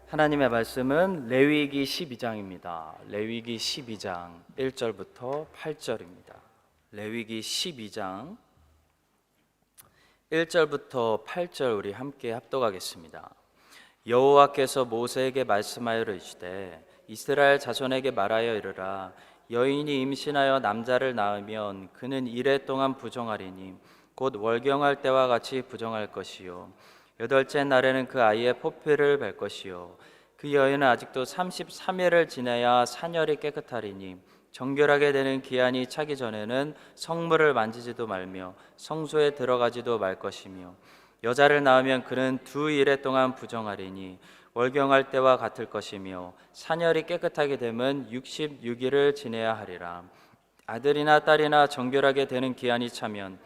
하나님의 말씀은 레위기 12장입니다. 레위기 12장 1절부터 8절입니다. 레위기 12장 1절부터 8절 우리 함께 합독하겠습니다. 여호와께서 모세에게 말씀하여 이르시되 이스라엘 자손에게 말하여 이르라. 여인이 임신하여 남자를 낳으면 그는 이레 동안 부정하리니 곧 월경할 때와 같이 부정할 것이요 여덟째 날에는 그 아이의 포피를 뵐 것이요 그 여인은 아직도 33일을 지내야 산열이 깨끗하리니 정결하게 되는 기한이 차기 전에는 성물을 만지지도 말며 성소에 들어가지도 말 것이며 여자를 낳으면 그는 2일 동안 부정하리니 월경할 때와 같을 것이며 산열이 깨끗하게 되면 66일을 지내야 하리라. 아들이나 딸이나 정결하게 되는 기한이 차면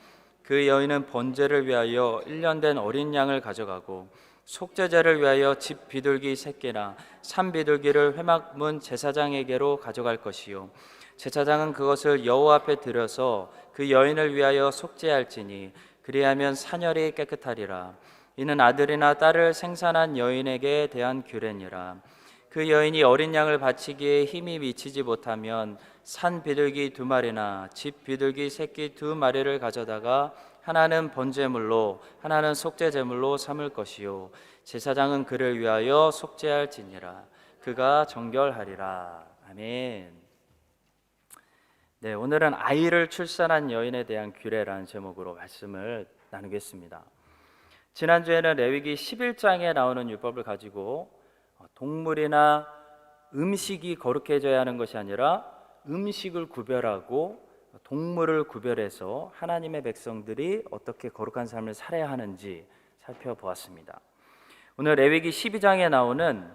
그 여인은 번제를 위하여 1년 된 어린 양을 가져가고 속죄제를 위하여 집 비둘기 새끼나 산 비둘기를 회막문 제사장에게로 가져갈 것이요 제사장은 그것을 여호와 앞에 들여서 그 여인을 위하여 속죄할지니 그리하면 산열이 깨끗하리라. 이는 아들이나 딸을 생산한 여인에게 대한 규례니라. 그 여인이 어린 양을 바치기에 힘이 미치지 못하면 산 비둘기 2마리나 집 비둘기 새끼 2마리를 가져다가 하나는 번제물로 하나는 속죄제물로 삼을 것이요 제사장은 그를 위하여 속죄할지니라. 그가 정결하리라. 아멘. 네, 오늘은 아이를 출산한 여인에 대한 규례라는 제목으로 말씀을 나누겠습니다. 지난주에는 레위기 11장에 나오는 율법을 가지고 동물이나 음식이 거룩해져야 하는 것이 아니라 음식을 구별하고 동물을 구별해서 하나님의 백성들이 어떻게 거룩한 삶을 살아야 하는지 살펴보았습니다. 오늘 레위기 12장에 나오는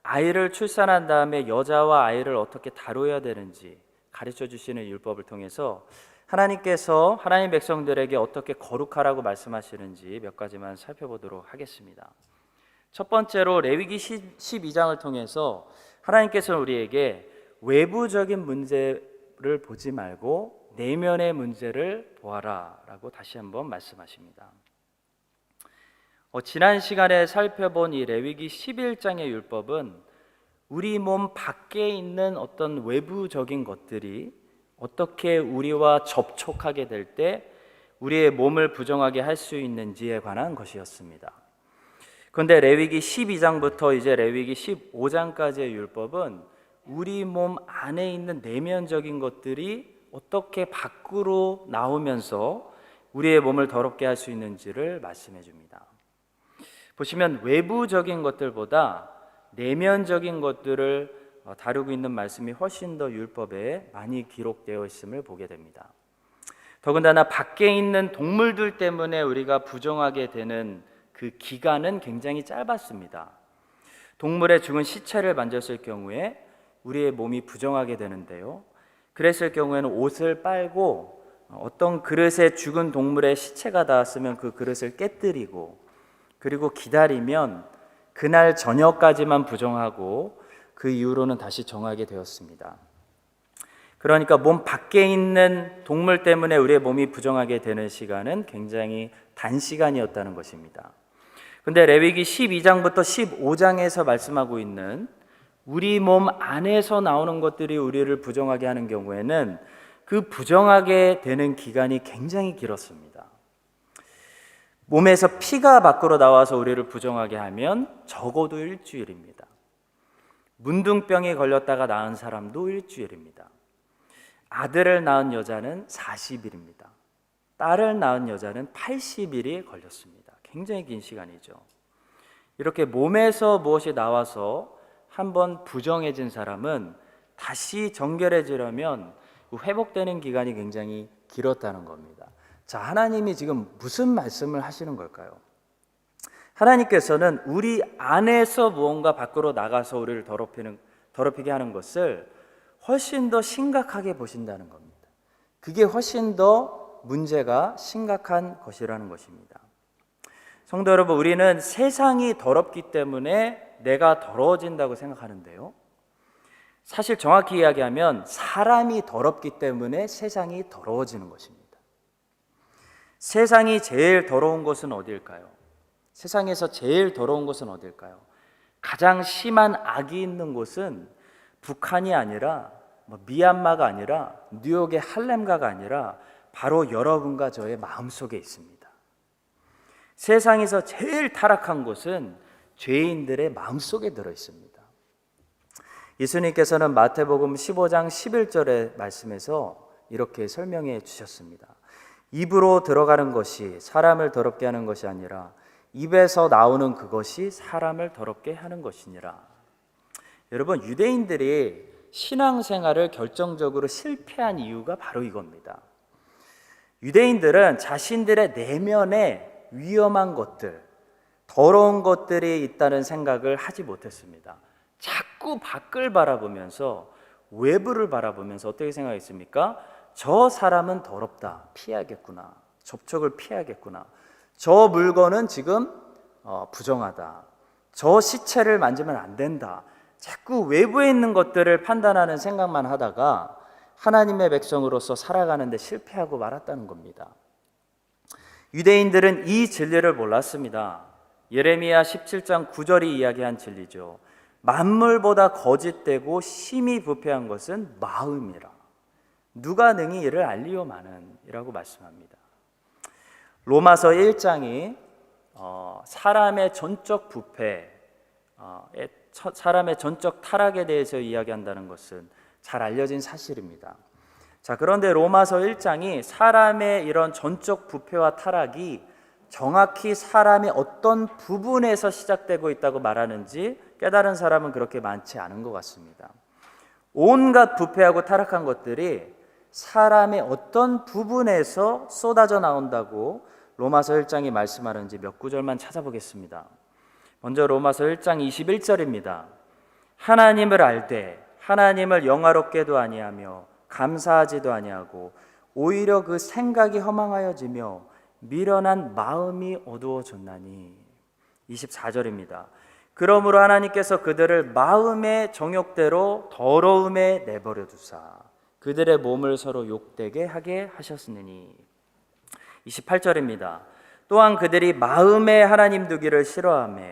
아이를 출산한 다음에 여자와 아이를 어떻게 다뤄야 되는지 가르쳐 주시는 율법을 통해서 하나님께서 하나님 백성들에게 어떻게 거룩하라고 말씀하시는지 몇 가지만 살펴보도록 하겠습니다. 첫 번째로 레위기 12장을 통해서 하나님께서는 우리에게 외부적인 문제를 보지 말고 내면의 문제를 보아라 라고 다시 한번 말씀하십니다. 지난 시간에 살펴본 이 레위기 11장의 율법은 우리 몸 밖에 있는 어떤 외부적인 것들이 어떻게 우리와 접촉하게 될 때 우리의 몸을 부정하게 할 수 있는지에 관한 것이었습니다. 그런데 레위기 12장부터 이제 레위기 15장까지의 율법은 우리 몸 안에 있는 내면적인 것들이 어떻게 밖으로 나오면서 우리의 몸을 더럽게 할 수 있는지를 말씀해 줍니다. 보시면 외부적인 것들보다 내면적인 것들을 다루고 있는 말씀이 훨씬 더 율법에 많이 기록되어 있음을 보게 됩니다. 더군다나 밖에 있는 동물들 때문에 우리가 부정하게 되는 그 기간은 굉장히 짧았습니다. 동물의 죽은 시체를 만졌을 경우에 우리의 몸이 부정하게 되는데요. 그랬을 경우에는 옷을 빨고 어떤 그릇에 죽은 동물의 시체가 닿았으면 그 그릇을 깨뜨리고 그리고 기다리면 그날 저녁까지만 부정하고 그 이후로는 다시 정하게 되었습니다. 그러니까 몸 밖에 있는 동물 때문에 우리의 몸이 부정하게 되는 시간은 굉장히 단시간이었다는 것입니다. 그런데 레위기 12장부터 15장에서 말씀하고 있는 우리 몸 안에서 나오는 것들이 우리를 부정하게 하는 경우에는 그 부정하게 되는 기간이 굉장히 길었습니다. 몸에서 피가 밖으로 나와서 우리를 부정하게 하면 적어도 일주일입니다. 문둥병에 걸렸다가 나은 사람도 일주일입니다. 아들을 낳은 여자는 40일입니다. 딸을 낳은 여자는 80일이 걸렸습니다. 굉장히 긴 시간이죠. 이렇게 몸에서 무엇이 나와서 한번 부정해진 사람은 다시 정결해지려면 회복되는 기간이 굉장히 길었다는 겁니다. 자, 하나님이 지금 무슨 말씀을 하시는 걸까요? 하나님께서는 우리 안에서 무언가 밖으로 나가서 우리를 더럽히게 하는 것을 훨씬 더 심각하게 보신다는 겁니다. 그게 훨씬 더 문제가 심각한 것이라는 것입니다. 성도 여러분, 우리는 세상이 더럽기 때문에 내가 더러워진다고 생각하는데요. 사실 정확히 이야기하면 사람이 더럽기 때문에 세상이 더러워지는 것입니다. 세상이 제일 더러운 곳은 어디일까요? 세상에서 제일 더러운 곳은 어디일까요? 가장 심한 악이 있는 곳은 북한이 아니라 미얀마가 아니라 뉴욕의 할렘가가 아니라 바로 여러분과 저의 마음속에 있습니다. 세상에서 제일 타락한 곳은 죄인들의 마음속에 들어 있습니다. 예수님께서는 마태복음 15장 11절의 말씀에서 이렇게 설명해 주셨습니다. 입으로 들어가는 것이 사람을 더럽게 하는 것이 아니라 입에서 나오는 그것이 사람을 더럽게 하는 것이니라. 여러분, 유대인들이 신앙생활을 결정적으로 실패한 이유가 바로 이겁니다. 유대인들은 자신들의 내면에 위험한 것들, 더러운 것들이 있다는 생각을 하지 못했습니다. 자꾸 밖을 바라보면서, 외부를 바라보면서 어떻게 생각했습니까? 저 사람은 더럽다, 피해야겠구나. 접촉을 피해야겠구나. 저 물건은 지금 부정하다. 저 시체를 만지면 안 된다. 자꾸 외부에 있는 것들을 판단하는 생각만 하다가 하나님의 백성으로서 살아가는데 실패하고 말았다는 겁니다. 유대인들은 이 진리를 몰랐습니다. 예레미야 17장 9절이 이야기한 진리죠. 만물보다 거짓되고 심히 부패한 것은 마음이라. 누가 능히 이를 알리오마는 이라고 말씀합니다. 로마서 1장이 사람의 전적 부패, 사람의 전적 타락에 대해서 이야기한다는 것은 잘 알려진 사실입니다. 자, 그런데 로마서 1장이 사람의 이런 전적 부패와 타락이 정확히 사람의 어떤 부분에서 시작되고 있다고 말하는지 깨달은 사람은 그렇게 많지 않은 것 같습니다. 온갖 부패하고 타락한 것들이 사람의 어떤 부분에서 쏟아져 나온다고 로마서 1장이 말씀하는지 몇 구절만 찾아보겠습니다. 먼저 로마서 1장 21절입니다. 하나님을 알되 하나님을 영화롭게도 아니하며 감사하지도 아니하고 오히려 그 생각이 허망하여지며 미련한 마음이 어두워졌나니. 24절입니다. 그러므로 하나님께서 그들을 마음의 정욕대로 더러움에 내버려 두사 그들의 몸을 서로 욕되게 하게 하셨으니. 28절입니다. 또한 그들이 마음에 하나님 두기를 싫어하며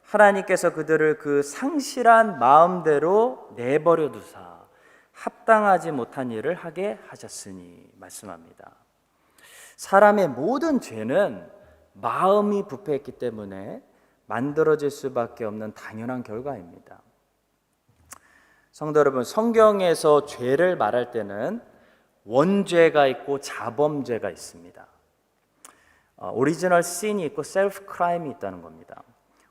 하나님께서 그들을 그 상실한 마음대로 내버려 두사 합당하지 못한 일을 하게 하셨으니 말씀합니다. 사람의 모든 죄는 마음이 부패했기 때문에 만들어질 수밖에 없는 당연한 결과입니다. 성도 여러분, 성경에서 죄를 말할 때는 원죄가 있고 자범죄가 있습니다. 오리지널 신이 있고 셀프 크라임이 있다는 겁니다.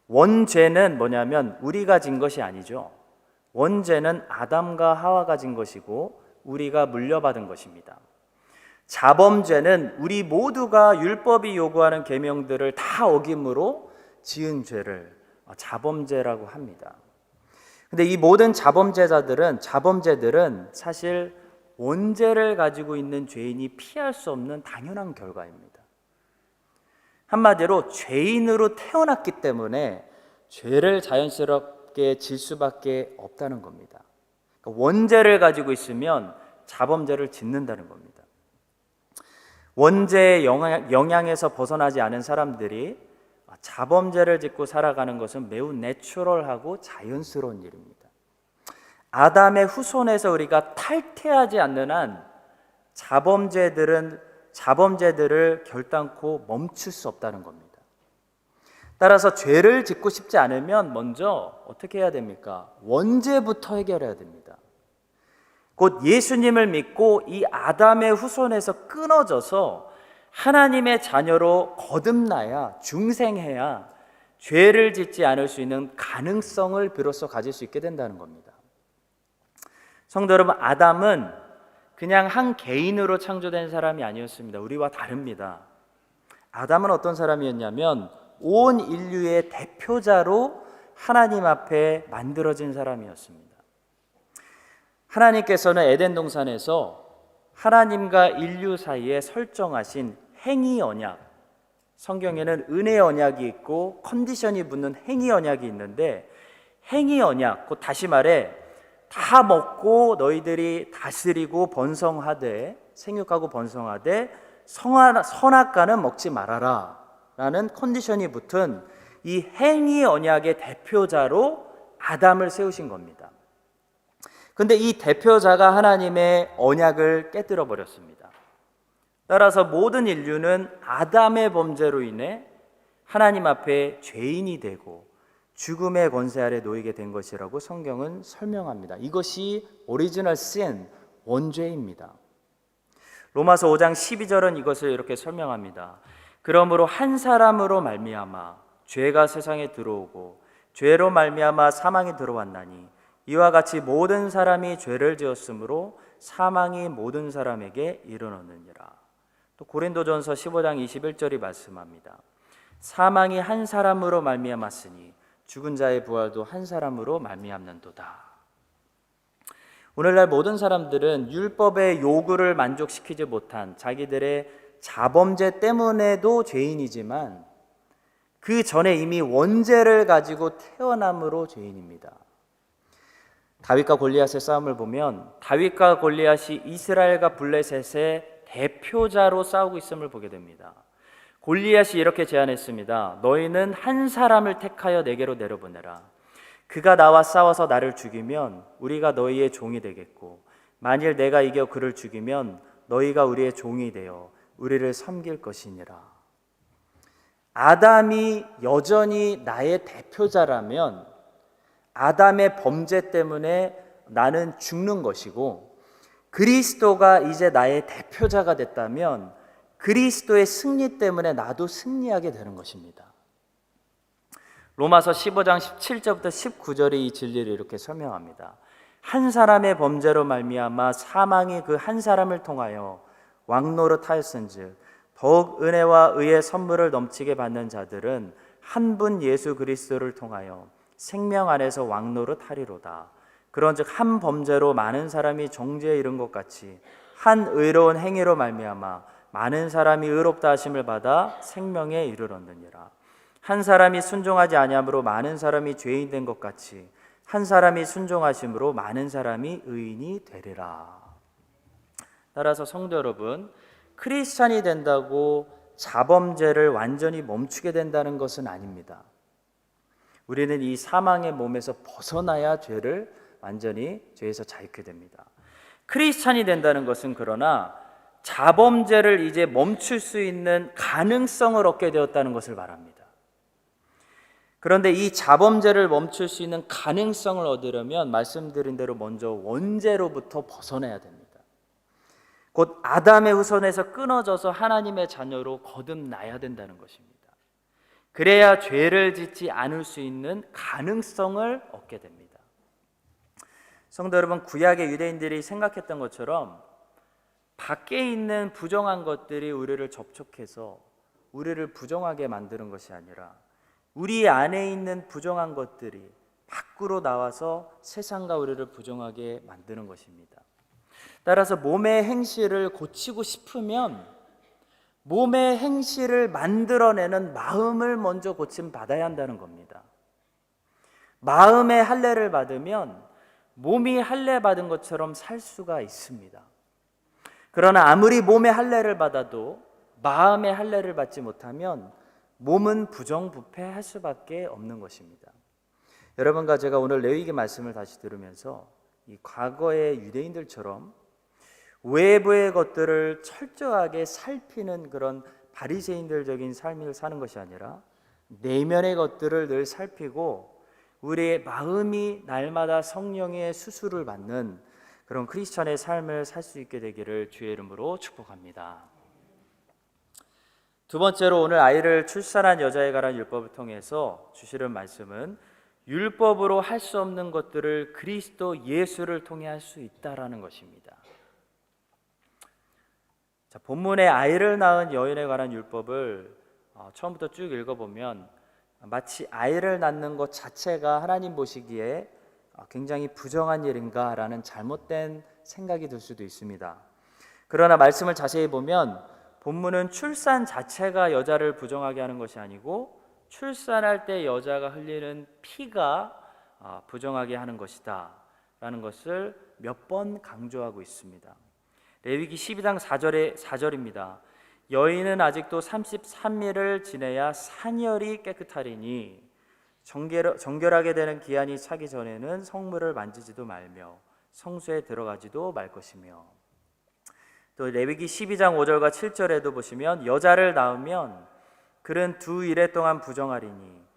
원죄는 뭐냐면 우리가 진 것이 아니죠. 원죄는 아담과 하와가 진 것이고 우리가 물려받은 것입니다. 자범죄는 우리 모두가 율법이 요구하는 계명들을 다 어김으로 지은 죄를 자범죄라고 합니다. 근데 이 모든 자범죄들은 사실 원죄를 가지고 있는 죄인이 피할 수 없는 당연한 결과입니다. 한마디로 죄인으로 태어났기 때문에 죄를 자연스럽게 질 수밖에 없다는 겁니다. 그러니까 원죄를 가지고 있으면 자범죄를 짓는다는 겁니다. 원죄의 영향에서 벗어나지 않은 사람들이 자범죄를 짓고 살아가는 것은 매우 내추럴하고 자연스러운 일입니다. 아담의 후손에서 우리가 탈퇴하지 않는 한 자범죄들을 결단코 멈출 수 없다는 겁니다. 따라서 죄를 짓고 싶지 않으면 먼저 어떻게 해야 됩니까? 원죄부터 해결해야 됩니다. 곧 예수님을 믿고 이 아담의 후손에서 끊어져서 하나님의 자녀로 거듭나야, 중생해야 죄를 짓지 않을 수 있는 가능성을 비로소 가질 수 있게 된다는 겁니다. 성도 여러분, 아담은 그냥 한 개인으로 창조된 사람이 아니었습니다. 우리와 다릅니다. 아담은 어떤 사람이었냐면 온 인류의 대표자로 하나님 앞에 만들어진 사람이었습니다. 하나님께서는 에덴 동산에서 하나님과 인류 사이에 설정하신 행위 언약, 성경에는 은혜 언약이 있고 컨디션이 붙는 행위 언약이 있는데, 행위 언약, 곧 다시 말해 다 먹고 너희들이 다스리고 번성하되, 생육하고 번성하되 선악과는 먹지 말아라 라는 컨디션이 붙은 이 행위 언약의 대표자로 아담을 세우신 겁니다. 근데 이 대표자가 하나님의 언약을 깨뜨려 버렸습니다. 따라서 모든 인류는 아담의 범죄로 인해 하나님 앞에 죄인이 되고 죽음의 권세 아래 놓이게 된 것이라고 성경은 설명합니다. 이것이 오리지널 sin, 원죄입니다. 로마서 5장 12절은 이것을 이렇게 설명합니다. 그러므로 한 사람으로 말미암아 죄가 세상에 들어오고 죄로 말미암아 사망이 들어왔나니 이와 같이 모든 사람이 죄를 지었으므로 사망이 모든 사람에게 이르렀느니라. 또 고린도전서 15장 21절이 말씀합니다. 사망이 한 사람으로 말미암았으니 죽은 자의 부활도 한 사람으로 말미암는도다. 오늘날 모든 사람들은 율법의 요구를 만족시키지 못한 자기들의 자범죄 때문에도 죄인이지만 그 전에 이미 원죄를 가지고 태어남으로 죄인입니다. 다윗과 골리앗의 싸움을 보면 다윗과 골리앗이 이스라엘과 블레셋의 대표자로 싸우고 있음을 보게 됩니다. 골리앗이 이렇게 제안했습니다. 너희는 한 사람을 택하여 내게로 내려보내라. 그가 나와 싸워서 나를 죽이면 우리가 너희의 종이 되겠고 만일 내가 이겨 그를 죽이면 너희가 우리의 종이 되어 우리를 섬길 것이니라. 아담이 여전히 나의 대표자라면 아담의 범죄 때문에 나는 죽는 것이고 그리스도가 이제 나의 대표자가 됐다면 그리스도의 승리 때문에 나도 승리하게 되는 것입니다. 로마서 15장 17절부터 19절의 이 진리를 이렇게 설명합니다. 한 사람의 범죄로 말미암아 사망이 그 한 사람을 통하여 왕노릇하였은즉 더욱 은혜와 의의 선물을 넘치게 받는 자들은 한 분 예수 그리스도를 통하여 생명 안에서 왕노릇하리로다. 그런즉 한 범죄로 많은 사람이 정죄에 이른 것 같이 한 의로운 행위로 말미암아 많은 사람이 의롭다 하심을 받아 생명에 이르렀느니라. 한 사람이 순종하지 아니함으로 많은 사람이 죄인 된 것 같이 한 사람이 순종하심으로 많은 사람이 의인이 되리라. 따라서 성도 여러분, 크리스찬이 된다고 자범죄를 완전히 멈추게 된다는 것은 아닙니다. 우리는 이 사망의 몸에서 벗어나야 죄를 완전히 죄에서 자유케 됩니다. 크리스찬이 된다는 것은 그러나 자범죄를 이제 멈출 수 있는 가능성을 얻게 되었다는 것을 말합니다. 그런데 이 자범죄를 멈출 수 있는 가능성을 얻으려면 말씀드린 대로 먼저 원죄로부터 벗어나야 됩니다. 곧 아담의 후손에서 끊어져서 하나님의 자녀로 거듭나야 된다는 것입니다. 그래야 죄를 짓지 않을 수 있는 가능성을 얻게 됩니다. 성도 여러분, 구약의 유대인들이 생각했던 것처럼 밖에 있는 부정한 것들이 우리를 접촉해서 우리를 부정하게 만드는 것이 아니라 우리 안에 있는 부정한 것들이 밖으로 나와서 세상과 우리를 부정하게 만드는 것입니다. 따라서 몸의 행실을 고치고 싶으면 몸의 행실을 만들어내는 마음을 먼저 고침 받아야 한다는 겁니다. 마음의 할례를 받으면 몸이 할례 받은 것처럼 살 수가 있습니다. 그러나 아무리 몸의 할례를 받아도 마음의 할례를 받지 못하면 몸은 부정부패할 수밖에 없는 것입니다. 여러분과 제가 오늘 레위기 말씀을 다시 들으면서 이 과거의 유대인들처럼 외부의 것들을 철저하게 살피는 그런 바리새인들적인 삶을 사는 것이 아니라 내면의 것들을 늘 살피고 우리의 마음이 날마다 성령의 수술을 받는 그런 크리스천의 삶을 살 수 있게 되기를 주의 이름으로 축복합니다. 두 번째로 오늘 아이를 출산한 여자에 관한 율법을 통해서 주시는 말씀은 율법으로 할 수 없는 것들을 그리스도 예수를 통해 할 수 있다라는 것입니다. 자, 본문의 아이를 낳은 여인에 관한 율법을 처음부터 쭉 읽어보면 마치 아이를 낳는 것 자체가 하나님 보시기에 굉장히 부정한 일인가라는 잘못된 생각이 들 수도 있습니다. 그러나 말씀을 자세히 보면 본문은 출산 자체가 여자를 부정하게 하는 것이 아니고 출산할 때 여자가 흘리는 피가 부정하게 하는 것이다 라는 것을 몇 번 강조하고 있습니다. 레위기 12장 4절입니다. 여인은 아직도 33일을 지내야 산열이 깨끗하리니 정결하게 되는 기한이 차기 전에는 성물을 만지지도 말며 성소에 들어가지도 말 것이며, 또 레위기 12장 5절과 7절에도 보시면 여자를 낳으면 그는 2일에 동안 부정하리니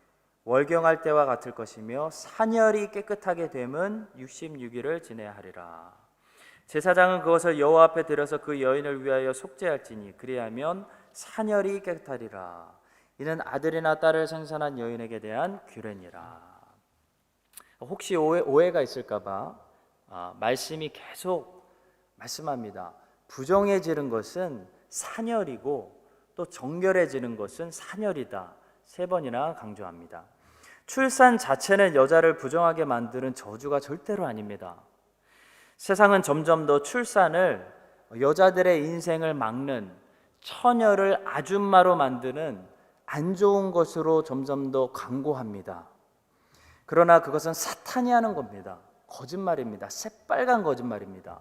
월경할 때와 같을 것이며 산열이 깨끗하게 됨은 66일을 지내야 하리라. 제사장은 그것을 여호와 앞에 들여서 그 여인을 위하여 속죄할지니 그리하면 산열이 깨끗하리라. 이는 아들이나 딸을 생산한 여인에게 대한 규례니라. 혹시 오해가 있을까봐 말씀이 계속 말씀합니다. 부정해지는 것은 산열이고 또 정결해지는 것은 산열이다. 3번이나 강조합니다. 출산 자체는 여자를 부정하게 만드는 저주가 절대로 아닙니다. 세상은 점점 더 출산을 여자들의 인생을 막는, 처녀를 아줌마로 만드는 안 좋은 것으로 점점 더 광고합니다. 그러나 그것은 사탄이 하는 겁니다. 거짓말입니다. 새빨간 거짓말입니다.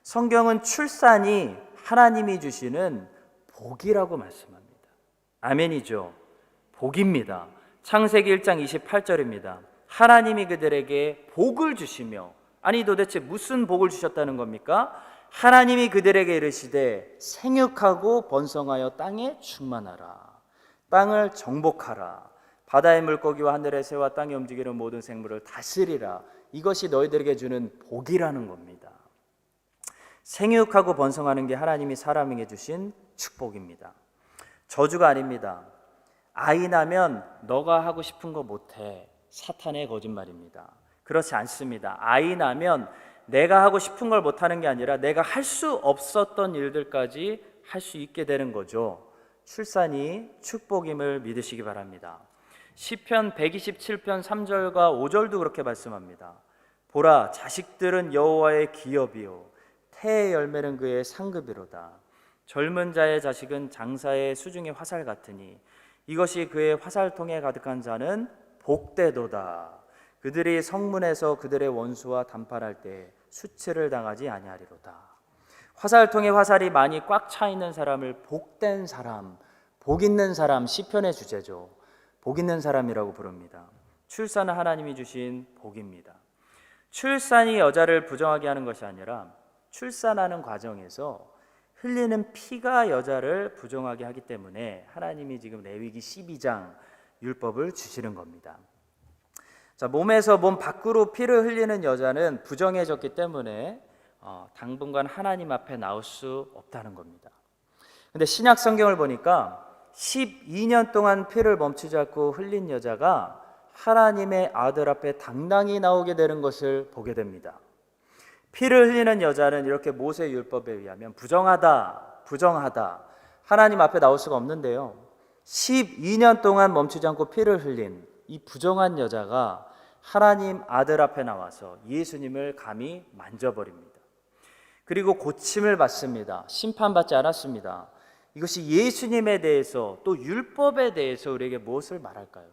성경은 출산이 하나님이 주시는 복이라고 말씀합니다. 아멘이죠. 복입니다. 창세기 1장 28절입니다. 하나님이 그들에게 복을 주시며, 아니 도대체 무슨 복을 주셨다는 겁니까? 하나님이 그들에게 이르시되 생육하고 번성하여 땅에 충만하라. 땅을 정복하라. 바다의 물고기와 하늘의 새와 땅에 움직이는 모든 생물을 다스리라. 이것이 너희들에게 주는 복이라는 겁니다. 생육하고 번성하는 게 하나님이 사람에게 주신 축복입니다. 저주가 아닙니다. 아이 나면 너가 하고 싶은 거 못해. 사탄의 거짓말입니다. 그렇지 않습니다. 아이 나면 내가 하고 싶은 걸 못하는 게 아니라 내가 할 수 없었던 일들까지 할 수 있게 되는 거죠. 출산이 축복임을 믿으시기 바랍니다. 시편 127편 3절과 5절도 그렇게 말씀합니다. 보라, 자식들은 여호와의 기업이요 태의 열매는 그의 상급이로다. 젊은 자의 자식은 장사의 수중의 화살 같으니 이것이 그의 화살통에 가득한 자는 복되도다. 그들이 성문에서 그들의 원수와 담판할 때 수치를 당하지 아니하리로다. 화살통에 화살이 많이 꽉 차 있는 사람을 복된 사람, 복 있는 사람, 시편의 주제죠. 복 있는 사람이라고 부릅니다. 출산은 하나님이 주신 복입니다. 출산이 여자를 부정하게 하는 것이 아니라 출산하는 과정에서 흘리는 피가 여자를 부정하게 하기 때문에 하나님이 지금 레위기 12장 율법을 주시는 겁니다. 자, 몸에서 몸 밖으로 피를 흘리는 여자는 부정해졌기 때문에 당분간 하나님 앞에 나올 수 없다는 겁니다. 근데 신약 성경을 보니까 12년 동안 피를 멈추지 않고 흘린 여자가 하나님의 아들 앞에 당당히 나오게 되는 것을 보게 됩니다. 피를 흘리는 여자는 이렇게 모세 율법에 의하면 부정하다 하나님 앞에 나올 수가 없는데요, 12년 동안 멈추지 않고 피를 흘린 이 부정한 여자가 하나님 아들 앞에 나와서 예수님을 감히 만져버립니다. 그리고 고침을 받습니다. 심판받지 않았습니다. 이것이 예수님에 대해서 또 율법에 대해서 우리에게 무엇을 말할까요?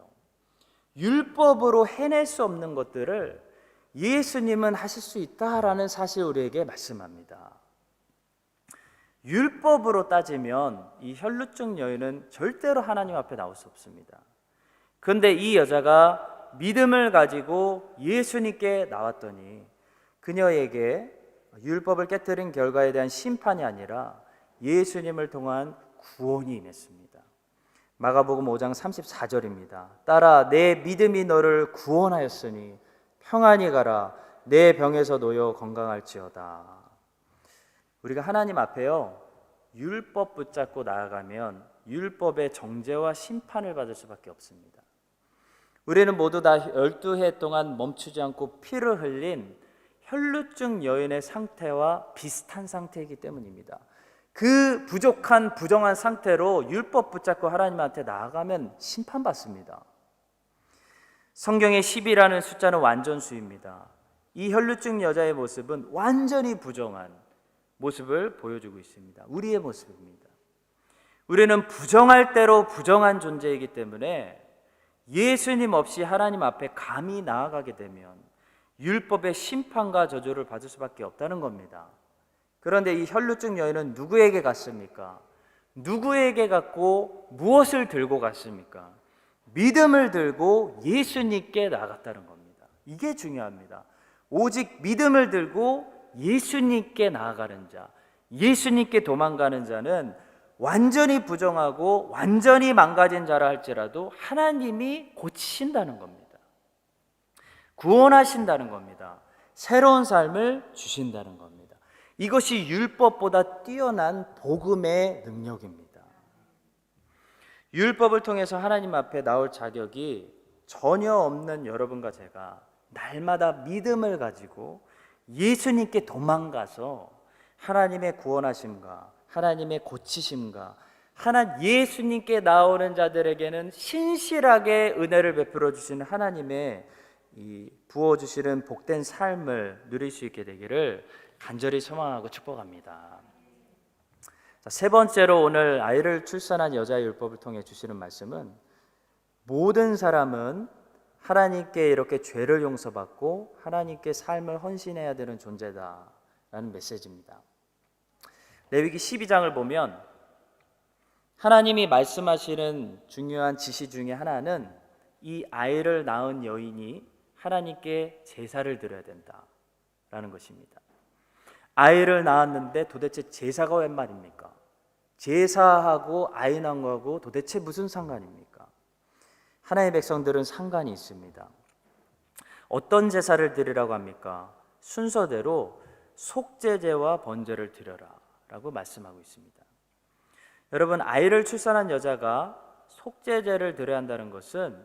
율법으로 해낼 수 없는 것들을 예수님은 하실 수 있다라는 사실 우리에게 말씀합니다. 율법으로 따지면 이 혈루증 여인은 절대로 하나님 앞에 나올 수 없습니다. 그런데 이 여자가 믿음을 가지고 예수님께 나왔더니 그녀에게 율법을 깨뜨린 결과에 대한 심판이 아니라 예수님을 통한 구원이 임했습니다. 마가복음 5장 34절입니다. 딸아, 내 믿음이 너를 구원하였으니 평안히 가라. 내 병에서 놓여 건강할지어다. 우리가 하나님 앞에요, 율법 붙잡고 나아가면 율법의 정죄와 심판을 받을 수밖에 없습니다. 우리는 모두 다 12해 동안 멈추지 않고 피를 흘린 혈루증 여인의 상태와 비슷한 상태이기 때문입니다. 그 부족한 부정한 상태로 율법 붙잡고 하나님한테 나아가면 심판받습니다. 성경의 10이라는 숫자는 완전수입니다. 이 혈루증 여자의 모습은 완전히 부정한 모습을 보여주고 있습니다. 우리의 모습입니다. 우리는 부정할 대로 부정한 존재이기 때문에 예수님 없이 하나님 앞에 감히 나아가게 되면 율법의 심판과 저주를 받을 수밖에 없다는 겁니다. 그런데 이 혈루증 여인은 누구에게 갔습니까? 누구에게 갔고 무엇을 들고 갔습니까? 믿음을 들고 예수님께 나갔다는 겁니다. 이게 중요합니다. 오직 믿음을 들고 예수님께 나아가는 자, 예수님께 도망가는 자는 완전히 부정하고 완전히 망가진 자라 할지라도 하나님이 고치신다는 겁니다. 구원하신다는 겁니다. 새로운 삶을 주신다는 겁니다. 이것이 율법보다 뛰어난 복음의 능력입니다. 율법을 통해서 하나님 앞에 나올 자격이 전혀 없는 여러분과 제가 날마다 믿음을 가지고 예수님께 도망가서 하나님의 구원하심과 하나님의 고치심과 예수님께 나오는 자들에게는 신실하게 은혜를 베풀어 주시는 하나님의 이 부어주시는 복된 삶을 누릴 수 있게 되기를 간절히 소망하고 축복합니다. 자, 세 번째로 오늘 아이를 출산한 여자의 율법을 통해 주시는 말씀은 모든 사람은 하나님께 이렇게 죄를 용서받고 하나님께 삶을 헌신해야 되는 존재다라는 메시지입니다. 레위기 12장을 보면 하나님이 말씀하시는 중요한 지시 중에 하나는 이 아이를 낳은 여인이 하나님께 제사를 드려야 된다라는 것입니다. 아이를 낳았는데 도대체 제사가 웬 말입니까? 제사하고 아이 낳은 거하고 도대체 무슨 상관입니까? 하나님의 백성들은 상관이 있습니다. 어떤 제사를 드리라고 합니까? 순서대로 속죄제와 번제를 드려라 라고 말씀하고 있습니다. 여러분, 아이를 출산한 여자가 속죄제를 드려야 한다는 것은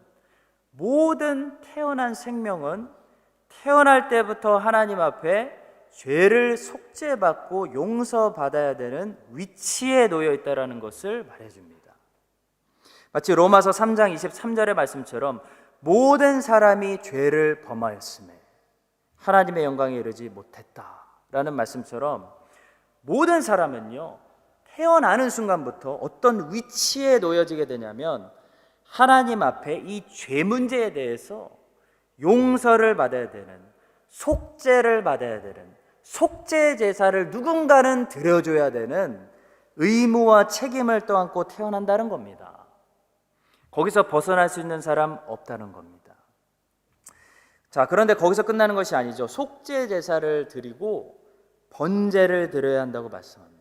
모든 태어난 생명은 태어날 때부터 하나님 앞에 죄를 속죄받고 용서받아야 되는 위치에 놓여 있다는 것을 말해줍니다. 마치 로마서 3장 23절의 말씀처럼 모든 사람이 죄를 범하였음에 하나님의 영광에 이르지 못했다라는 말씀처럼 모든 사람은요, 태어나는 순간부터 어떤 위치에 놓여지게 되냐면 하나님 앞에 이 죄 문제에 대해서 용서를 받아야 되는, 속죄를 받아야 되는, 속죄 제사를 누군가는 드려줘야 되는 의무와 책임을 떠안고 태어난다는 겁니다. 거기서 벗어날 수 있는 사람 없다는 겁니다. 자, 그런데 거기서 끝나는 것이 아니죠. 속죄 제사를 드리고 번제를 드려야 한다고 말씀합니다.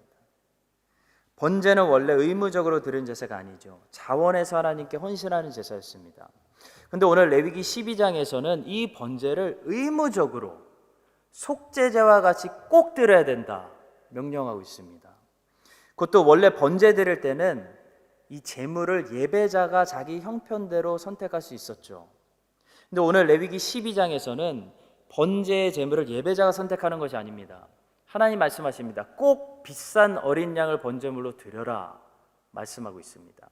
번제는 원래 의무적으로 드린 제사가 아니죠. 자원해서 하나님께 헌신하는 제사였습니다. 그런데 오늘 레위기 12장에서는 이 번제를 의무적으로 속죄제와 같이 꼭 드려야 된다 명령하고 있습니다. 그것도 원래 번제 드릴 때는 이 제물을 예배자가 자기 형편대로 선택할 수 있었죠. 근데 오늘 레위기 12장에서는 번제의 제물을 예배자가 선택하는 것이 아닙니다. 하나님 말씀하십니다. 꼭 비싼 어린 양을 번제물로 드려라 말씀하고 있습니다.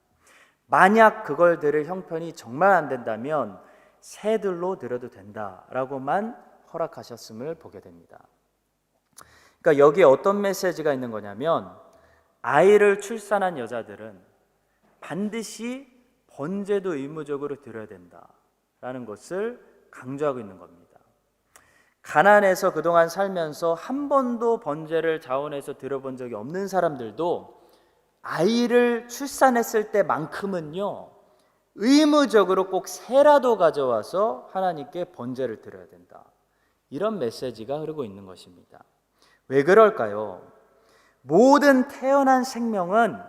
만약 그걸 드릴 형편이 정말 안 된다면 새들로 드려도 된다라고만 허락하셨음을 보게 됩니다. 그러니까 여기에 어떤 메시지가 있는 거냐면 아이를 출산한 여자들은 반드시 번제도 의무적으로 드려야 된다라는 것을 강조하고 있는 겁니다. 가난해서 그동안 살면서 한 번도 번제를 자원해서 드려본 적이 없는 사람들도 아이를 출산했을 때만큼은요, 의무적으로 꼭 새라도 가져와서 하나님께 번제를 드려야 된다. 이런 메시지가 흐르고 있는 것입니다. 왜 그럴까요? 모든 태어난 생명은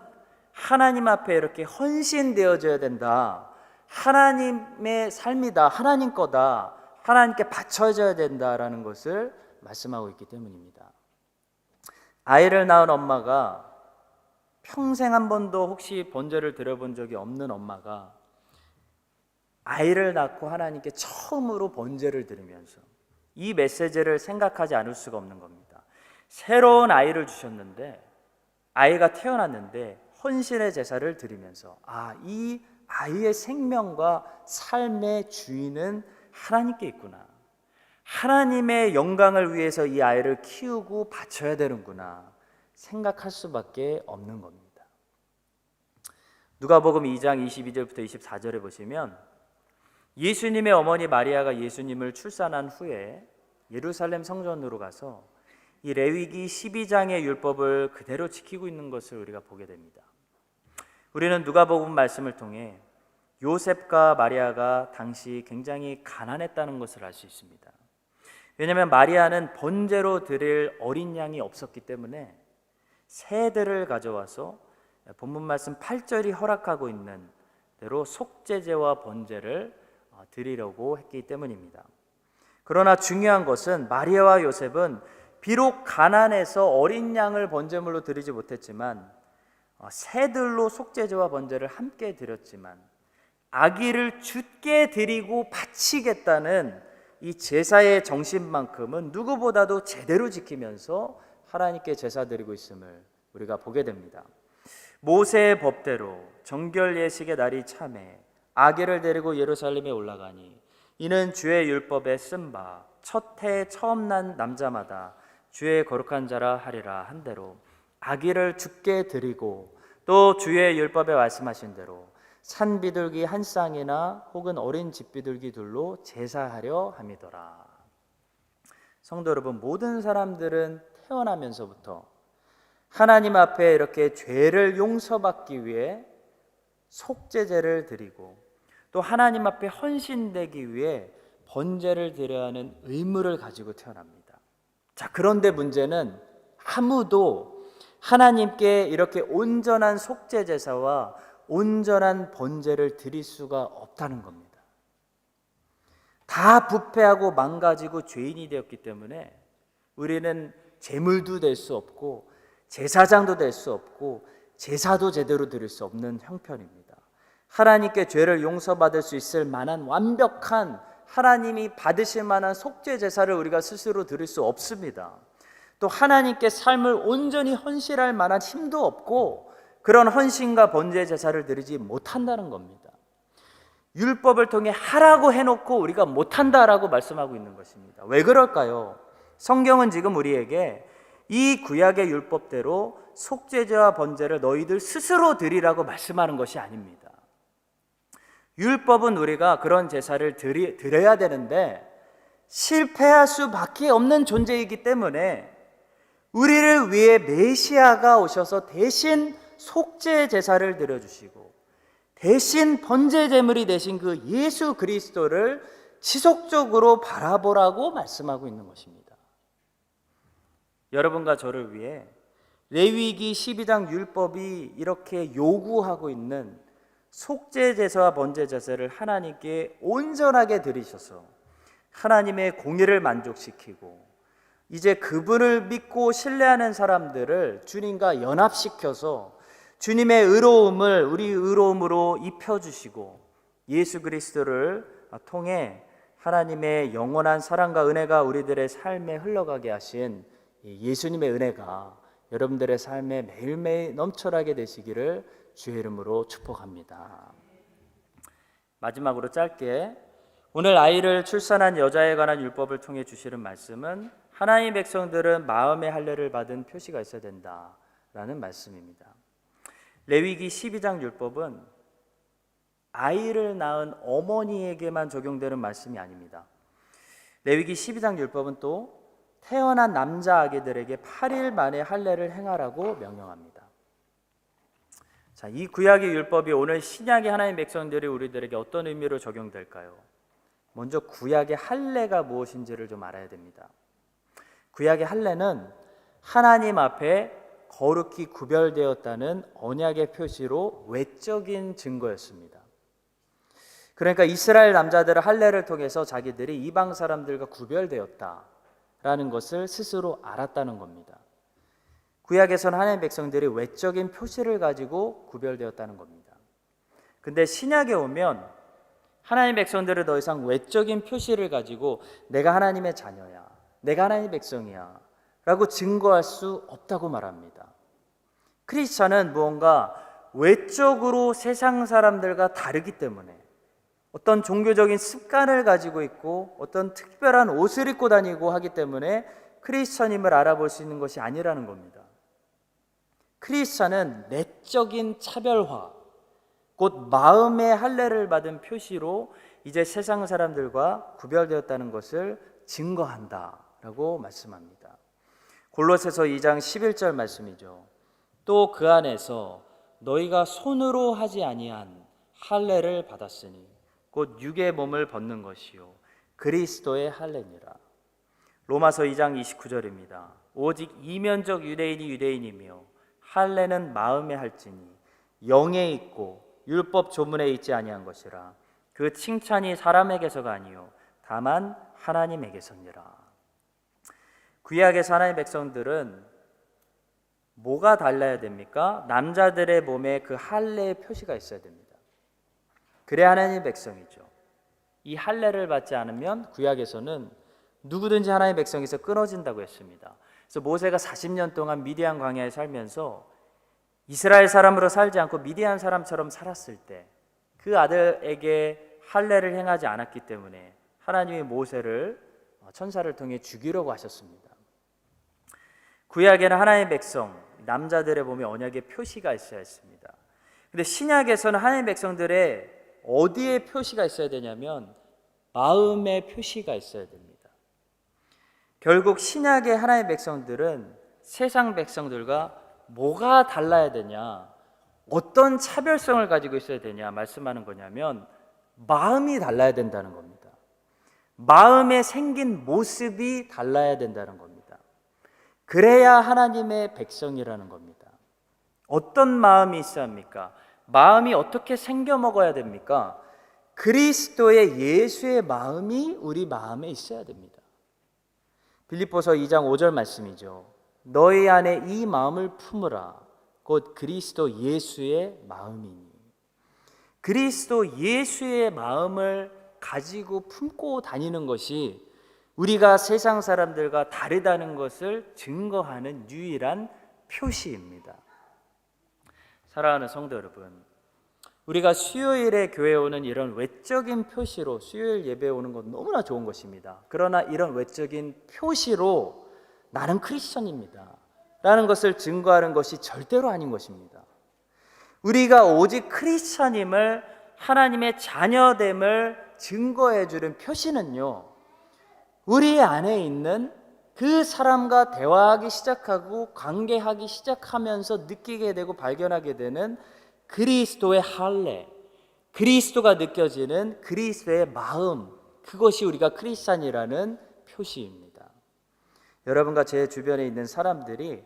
하나님 앞에 이렇게 헌신되어져야 된다. 하나님의 삶이다. 하나님 거다. 하나님께 바쳐져야 된다라는 것을 말씀하고 있기 때문입니다. 아이를 낳은 엄마가 평생 한 번도 혹시 번제를 드려본 적이 없는 엄마가 아이를 낳고 하나님께 처음으로 번제를 드리면서 이 메시지를 생각하지 않을 수가 없는 겁니다. 새로운 아이를 주셨는데 아이가 태어났는데 헌신의 제사를 드리면서 이 아이의 생명과 삶의 주인은 하나님께 있구나. 하나님의 영광을 위해서 이 아이를 키우고 바쳐야 되는구나 생각할 수밖에 없는 겁니다. 누가복음 2장 22절부터 24절에 보시면 예수님의 어머니 마리아가 예수님을 출산한 후에 예루살렘 성전으로 가서 이 레위기 12장의 율법을 그대로 지키고 있는 것을 우리가 보게 됩니다. 우리는 누가복음 말씀을 통해 요셉과 마리아가 당시 굉장히 가난했다는 것을 알 수 있습니다. 왜냐하면 마리아는 번제로 드릴 어린 양이 없었기 때문에 새들을 가져와서 본문 말씀 8절이 허락하고 있는 대로 속죄제와 번제를 드리려고 했기 때문입니다. 그러나 중요한 것은 마리아와 요셉은 비록 가난해서 어린 양을 번제물로 드리지 못했지만 새들로 속죄제와 번제를 함께 드렸지만 아기를 주께 드리고 바치겠다는 이 제사의 정신만큼은 누구보다도 제대로 지키면서 하나님께 제사 드리고 있음을 우리가 보게 됩니다. 모세의 법대로 정결 예식의 날이 참에 아기를 데리고 예루살렘에 올라가니 이는 주의 율법에 쓴 바 첫 해 처음 난 남자마다 주의 거룩한 자라 하리라 한 대로 아기를 주께 드리고 또 주의 율법에 말씀하신 대로 산 비둘기 한 쌍이나 혹은 어린 집비둘기 둘로 제사하려 함이더라. 성도 여러분, 모든 사람들은 태어나면서부터 하나님 앞에 이렇게 죄를 용서받기 위해 속죄제를 드리고 또 하나님 앞에 헌신되기 위해 번제를 드려야 하는 의무를 가지고 태어납니다. 자, 그런데 문제는 아무도 하나님께 이렇게 온전한 속죄제사와 온전한 번제를 드릴 수가 없다는 겁니다. 다 부패하고 망가지고 죄인이 되었기 때문에 우리는 제물도 될 수 없고 제사장도 될 수 없고 제사도 제대로 드릴 수 없는 형편입니다. 하나님께 죄를 용서받을 수 있을 만한 완벽한 하나님이 받으실 만한 속죄 제사를 우리가 스스로 드릴 수 없습니다. 또 하나님께 삶을 온전히 헌신할 만한 힘도 없고 그런 헌신과 번제 제사를 드리지 못한다는 겁니다. 율법을 통해 하라고 해놓고 우리가 못한다라고 말씀하고 있는 것입니다. 왜 그럴까요? 성경은 지금 우리에게 이 구약의 율법대로 속죄제와 번제를 너희들 스스로 드리라고 말씀하는 것이 아닙니다. 율법은 우리가 그런 제사를 드려야 되는데 실패할 수밖에 없는 존재이기 때문에 우리를 위해 메시아가 오셔서 대신 속죄 제사를 드려주시고 대신 번제 제물이 되신 그 예수 그리스도를 지속적으로 바라보라고 말씀하고 있는 것입니다. 여러분과 저를 위해 레위기 12장 율법이 이렇게 요구하고 있는 속죄 제사와 번제 제사를 하나님께 온전하게 드리셔서 하나님의 공의를 만족시키고 이제 그분을 믿고 신뢰하는 사람들을 주님과 연합시켜서 주님의 의로움을 우리 의로움으로 입혀주시고 예수 그리스도를 통해 하나님의 영원한 사랑과 은혜가 우리들의 삶에 흘러가게 하신 예수님의 은혜가 여러분들의 삶에 매일매일 넘쳐나게 되시기를 주의 이름으로 축복합니다. 마지막으로 짧게 오늘 아이를 출산한 여자에 관한 율법을 통해 주시는 말씀은 하나님의 백성들은 마음의 할례를 받은 표시가 있어야 된다라는 말씀입니다. 레위기 12장 율법은 아이를 낳은 어머니에게만 적용되는 말씀이 아닙니다. 레위기 12장 율법은 또 태어난 남자 아기들에게 8일 만에 할례를 행하라고 명령합니다. 자, 이 구약의 율법이 오늘 신약의 하나님 백성들이 우리들에게 어떤 의미로 적용될까요? 먼저 구약의 할례가 무엇인지를 좀 알아야 됩니다. 구약의 할례는 하나님 앞에 거룩히 구별되었다는 언약의 표시로 외적인 증거였습니다. 그러니까 이스라엘 남자들은 할례를 통해서 자기들이 이방 사람들과 구별되었다라는 것을 스스로 알았다는 겁니다. 구약에서는 하나님의 백성들이 외적인 표시를 가지고 구별되었다는 겁니다. 근데 신약에 오면 하나님의 백성들은 더 이상 외적인 표시를 가지고 내가 하나님의 자녀야, 내가 하나님의 백성이야 라고 증거할 수 없다고 말합니다. 크리스찬은 무언가 외적으로 세상 사람들과 다르기 때문에 어떤 종교적인 습관을 가지고 있고 어떤 특별한 옷을 입고 다니고 하기 때문에 크리스찬임을 알아볼 수 있는 것이 아니라는 겁니다. 크리스찬은 내적인 차별화, 곧 마음의 할례를 받은 표시로 이제 세상 사람들과 구별되었다는 것을 증거한다라고 말씀합니다. 골로새서 2장 11절 말씀이죠. 또 그 안에서 너희가 손으로 하지 아니한 할례를 받았으니 곧 육의 몸을 벗는 것이요 그리스도의 할례니라. 로마서 2장 29절입니다. 오직 이면적 유대인이 유대인이며 할례는 마음에 할지니 영에 있고 율법 조문에 있지 아니한 것이라. 그 칭찬이 사람에게서가 아니요 다만 하나님에게서니라. 구약에서 하나님의 백성들은 뭐가 달라야 됩니까? 남자들의 몸에 그 할례의 표시가 있어야 됩니다. 그래야 하나님의 백성이죠. 이 할례를 받지 않으면 구약에서는 누구든지 하나님의 백성에서 끊어진다고 했습니다. 그래서 모세가 40년 동안 미디안 광야에 살면서 이스라엘 사람으로 살지 않고 미디안 사람처럼 살았을 때 그 아들에게 할례를 행하지 않았기 때문에 하나님이 모세를 천사를 통해 죽이려고 하셨습니다. 구약에는 하나님의 백성, 남자들의 몸에 언약의 표시가 있어야 했습니다. 근데 신약에서는 하나님의 백성들의 어디에 표시가 있어야 되냐면 마음의 표시가 있어야 됩니다. 결국 신약의 하나님의 백성들은 세상 백성들과 뭐가 달라야 되냐, 어떤 차별성을 가지고 있어야 되냐 말씀하는 거냐면 마음이 달라야 된다는 겁니다. 마음에 생긴 모습이 달라야 된다는 겁니다. 그래야 하나님의 백성이라는 겁니다. 어떤 마음이 있어야 합니까? 마음이 어떻게 생겨 먹어야 됩니까? 그리스도의 예수의 마음이 우리 마음에 있어야 됩니다. 빌립보서 2장 5절 말씀이죠. 너희 안에 이 마음을 품으라. 곧 그리스도 예수의 마음이니. 그리스도 예수의 마음을 가지고 품고 다니는 것이 우리가 세상 사람들과 다르다는 것을 증거하는 유일한 표시입니다. 사랑하는 성도 여러분, 우리가 수요일에 교회에 오는 이런 외적인 표시로 수요일 예배에 오는 건 너무나 좋은 것입니다. 그러나 이런 외적인 표시로 나는 크리스천입니다 라는 것을 증거하는 것이 절대로 아닌 것입니다. 우리가 오직 크리스천임을, 하나님의 자녀됨을 증거해 주는 표시는요, 우리 안에 있는 그 사람과 대화하기 시작하고 관계하기 시작하면서 느끼게 되고 발견하게 되는 그리스도의 할례, 그리스도가 느껴지는 그리스도의 마음, 그것이 우리가 크리스찬이라는 표시입니다. 여러분과 제 주변에 있는 사람들이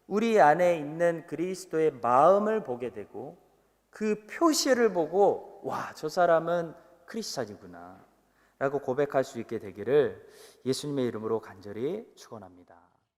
우리 안에 있는 그리스도의 마음을 보게 되고 그 표시를 보고 와, 저 사람은 크리스찬이구나 라고 고백할 수 있게 되기를 예수님의 이름으로 간절히 축원합니다.